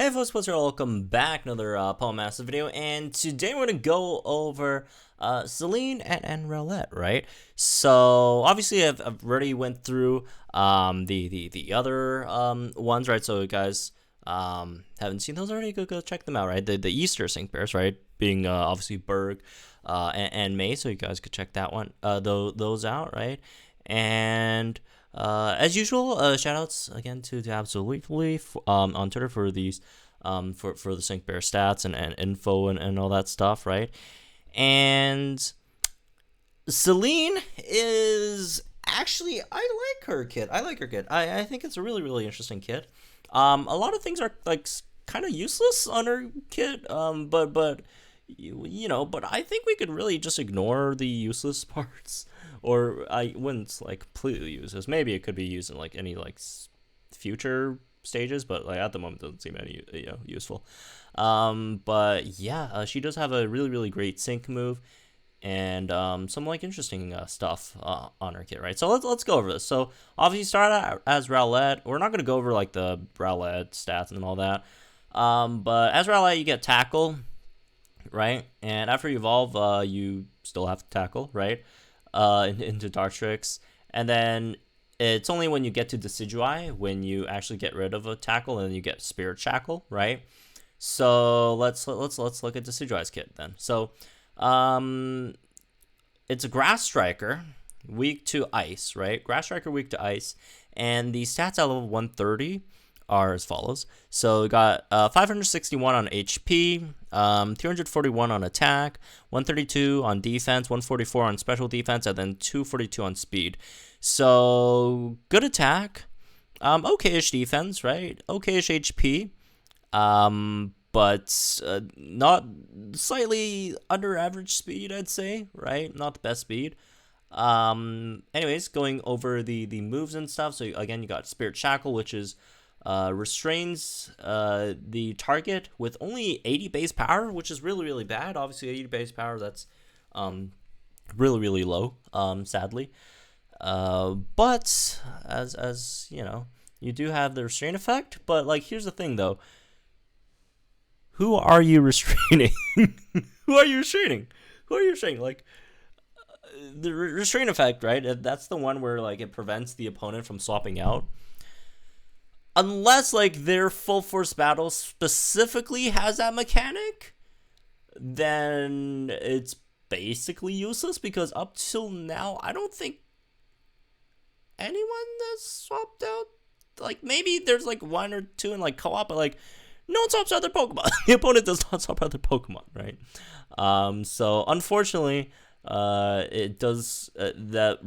Hey folks, what's up? Welcome back, another Paul Massive video, and today we're gonna go over Selene and Rowlet, right? So obviously I've already went through the other ones, right? So guys haven't seen those already, go check them out, right? The Easter Sync Bears, right? Being obviously Berg and May, so you guys could check that one those out, right? And as usual, shoutouts again to Absolutely on Twitter for these for the Sync Bear stats and info and all that stuff, right? And Selene is actually, I like her kit. I think it's a really interesting kit. A lot of things are like kind of useless on her kit, but but I think we could really just ignore the useless parts, or I wouldn't like completely use this. Maybe it could be used in like any like future stages, but like at the moment doesn't seem any useful. But yeah, she does have a really great sync move and some like interesting stuff on her kit, right? So let's go over this. So obviously start out as Rowlet. We're not gonna go over like the Rowlet stats and all that. But as Rowlet, you get Tackle, right? And after you evolve, you still have to Tackle, right? Into Dartrix, and then it's only when you get to Decidueye when you actually get rid of a Tackle, and then you get Spirit Shackle, right? So let's look at Decidueye's kit then. So it's a Grass Striker, weak to Ice, right? Grass Striker weak to Ice, and the stats at level 130 are as follows. So we got 561 on HP, 341 on attack, 132 on defense, 144 on special defense, and then 242 on speed. So good attack, okay-ish defense, right? Okay-ish HP, but not slightly under average speed, I'd say, right? Not the best speed. Anyways, going over the moves and stuff. So again, you got Spirit Shackle, which is restrains the target with only 80 base power, which is really bad. Obviously 80 base power, that's really low, sadly. But as you know, you do have the restrain effect. But like, here's the thing though, who are you restraining? Who are you restraining? Like, the restrain effect, right? That's the one where like it prevents the opponent from swapping out. Unless like their full force battle specifically has that mechanic, then it's basically useless, because up till now I don't think anyone has swapped out. Like maybe there's like one or two in like co-op, but like no one swaps out their Pokemon. The opponent does not swap out their Pokemon, right? So unfortunately, it does that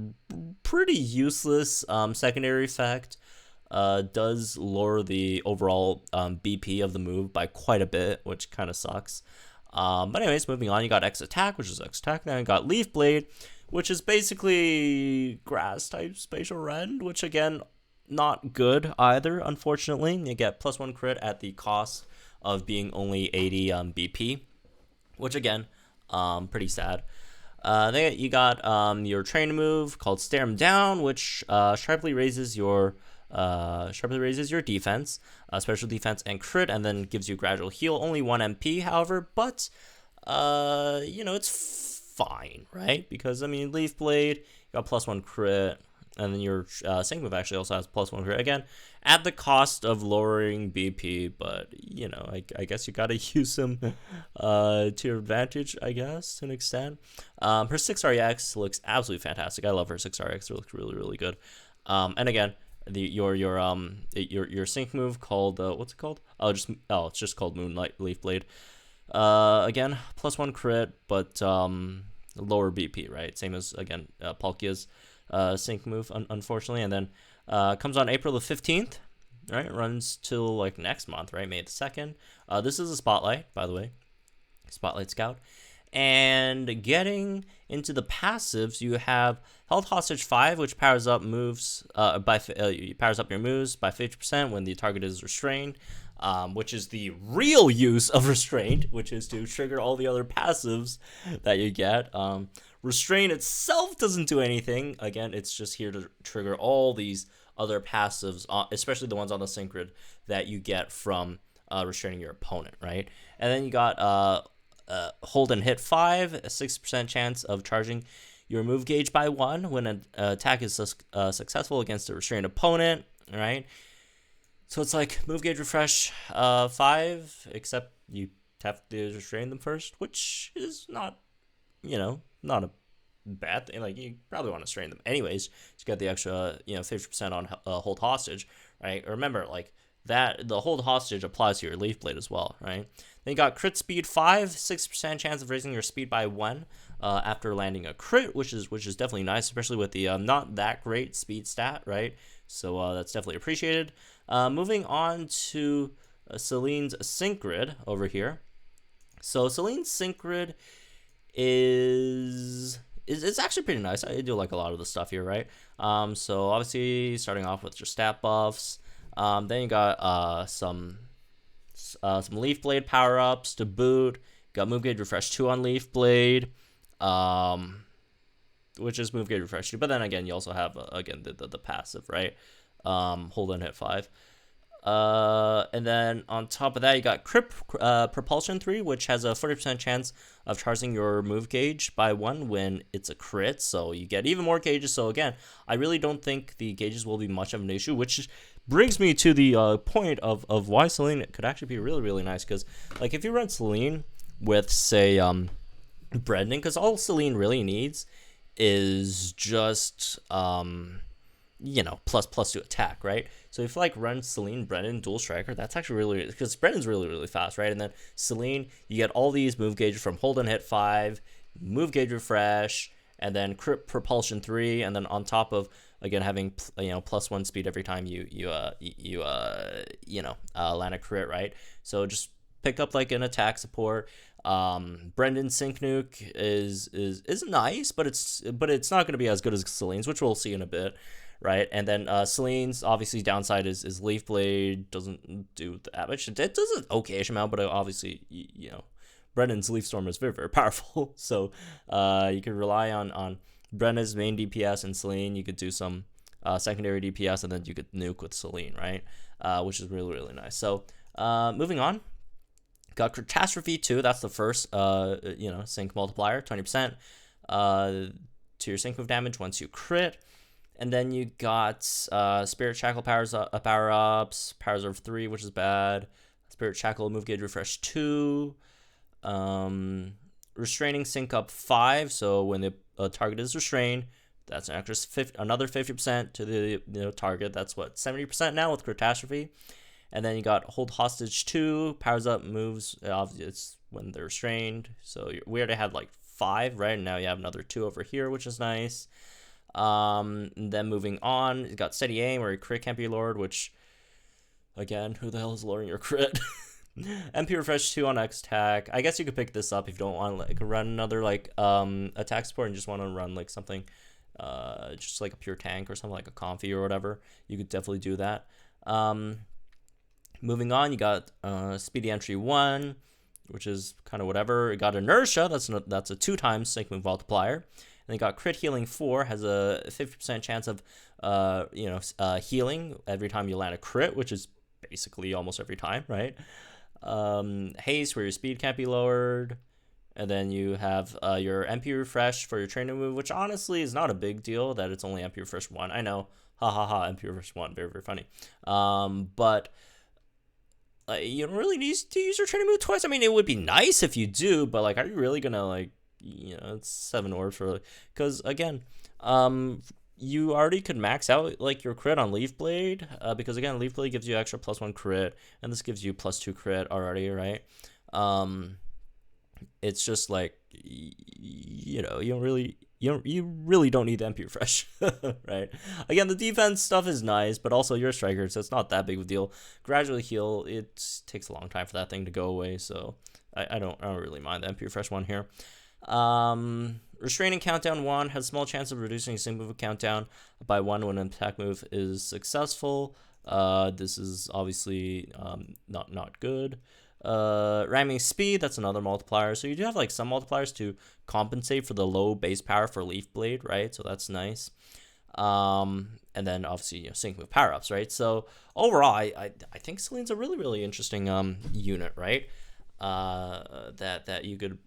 pretty useless secondary effect. Does lower the overall BP of the move by quite a bit, which kind of sucks. But anyways, moving on, you got X Attack, which is X Attack. Then you got Leaf Blade, which is basically Grass type Spatial Rend, which again, not good either, unfortunately. You get +1 crit at the cost of being only 80 BP, which again, pretty sad. Then you got your train move called Stare 'em Down, which sharply raises your defense, special defense, and crit, and then gives you gradual heal. Only 1 MP, however, but it's fine, right? Because I mean, Leaf Blade, you got +1 crit, and then your sync move actually also has +1 crit, again at the cost of lowering BP, but I guess you gotta use them to your advantage, I guess, to an extent. Her 6REX looks absolutely fantastic. I love her 6REX. It looks really good. And again, your sync move called what's it called? It's just called Moonlight Leaf Blade. Again, +1 crit, but lower BP, right? Same as again Palkia's sync move, unfortunately. And then comes on April the 15th, right? It runs till like next month, right? May the 2nd. This is a Spotlight, by the way, Spotlight Scout. And getting into the passives, you have Held Hostage 5, which powers up moves powers up your moves by 50% when the target is restrained, which is the real use of restraint, which is to trigger all the other passives that you get. Restraint itself doesn't do anything. Again, it's just here to trigger all these other passives, especially the ones on the Synchrid that you get from restraining your opponent, right? And then you got hold and hit 5, a 6% chance of charging your move gauge by 1 when an attack is successful against a restrained opponent, right? So it's like move gauge refresh 5, except you have to restrain them first, which is not, not a bad thing. Like, you probably want to strain them anyways to get the extra 50% on hold hostage, right? Remember, like, that the hold hostage applies to your leaf blade as well, right? Then you got crit speed 5, 6% chance of raising your speed by 1 after landing a crit, which is definitely nice, especially with the not that great speed stat, right? So that's definitely appreciated. Moving on to Selene's Sync Grid over here. So Selene's Sync Grid is it's actually pretty nice. I do like a lot of the stuff here, right? So obviously starting off with your stat buffs. Then you got some Leaf Blade power-ups to boot. Got Move Gauge Refresh 2 on Leaf Blade, which is Move Gauge Refresh 2. But then again, you also have, again, the passive, right? Hold and hit 5. And then on top of that, you got Crit Propulsion 3, which has a 40% chance of charging your move gauge by 1 when it's a crit. So you get even more gauges. So again, I really don't think the gauges will be much of an issue, which brings me to the point of why Selene could actually be really, really nice. Because, like, if you run Selene with, say, Brendan, because all Selene really needs is just, plus to attack, right? So if you, like, run Selene, Brendan, dual striker, that's actually really, because Brendan's really, really fast, right? And then Selene, you get all these move gauges from hold and hit 5, move gauge refresh, and then crit propulsion 3, and then on top of, again, having +1 speed every time you land a crit, right? So just pick up, like, an attack support. Brendan's Sync Nuke is nice, but it's not going to be as good as Selene's, which we'll see in a bit, right? And then Selene's obviously downside is Leaf Blade doesn't do that much. It does an okayish amount, but obviously Brendan's Leaf Storm is very, very powerful. So you could rely on Brendan's main DPS and Selene. You could do some secondary DPS, and then you could nuke with Selene, right? Which is really, really nice. So moving on. Got Catastrophe 2, that's the first, sync multiplier, 20% to your sync move damage once you crit. And then you got Spirit Shackle power-ups, Power Reserve 3, which is bad. Spirit Shackle move gauge refresh 2. Restraining sync up 5, so when the target is restrained, that's an extra another 50% to the target. That's what, 70% now with Catastrophe. And then you got Hold Hostage 2, powers up moves, it's when they're restrained. So we already had like 5, right? And now you have another 2 over here, which is nice. And then moving on, you got Steady Aim, where your crit can't be lowered, which, again, who the hell is lowering your crit? MP Refresh 2 on X attack. I guess you could pick this up if you don't want to run another attack support and just want to run something, just like a pure tank or something like a Comfy or whatever. You could definitely do that. Moving on, you got Speedy Entry 1, which is kind of whatever. You got Inertia, that's a 2 times sync move multiplier. And you got Crit Healing 4, has a 50% chance of healing every time you land a crit, which is basically almost every time, right? Haste, where your speed can't be lowered. And then you have your MP Refresh for your training move, which honestly is not a big deal that it's only MP Refresh 1. I know, MP Refresh 1, very, very funny. But you don't really need to use your training move twice. I mean, it would be nice if you do, but are you really gonna it's 7 orbs for, because again, you already could max out your crit on Leaf Blade, because again, Leaf Blade gives you extra +1 crit, and this gives you +2 crit already, right? It's just you really don't need the MP Refresh, right? Again, the defense stuff is nice, but also you're a striker, so it's not that big of a deal. Gradually heal, it takes a long time for that thing to go away, so I don't really mind the MP Refresh 1 here. Restraining Countdown 1 has small chance of reducing sync move countdown by 1 when an attack move is successful. This is obviously not good. Ramming Speed, that's another multiplier. So you do have some multipliers to compensate for the low base power for Leaf Blade, right? So that's nice. And then obviously sync with power ups, right? So overall, I think Selene's a really interesting unit, right? That you could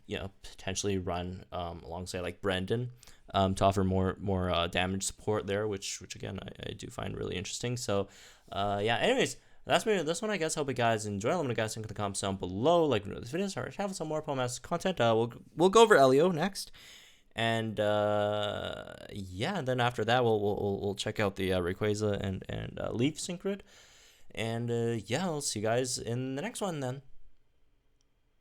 potentially run alongside like Brendan to offer more damage support there, which again I do find really interesting. So yeah. Anyways, that's me. This one, I guess. Hope you guys enjoy. Let me know guys think in the comments down below. Like this video, start having some more Poemaster content. We'll go over Elio next. And yeah, and then after that we'll check out the Rayquaza and Leaf Synchrid. And yeah, I'll see you guys in the next one then.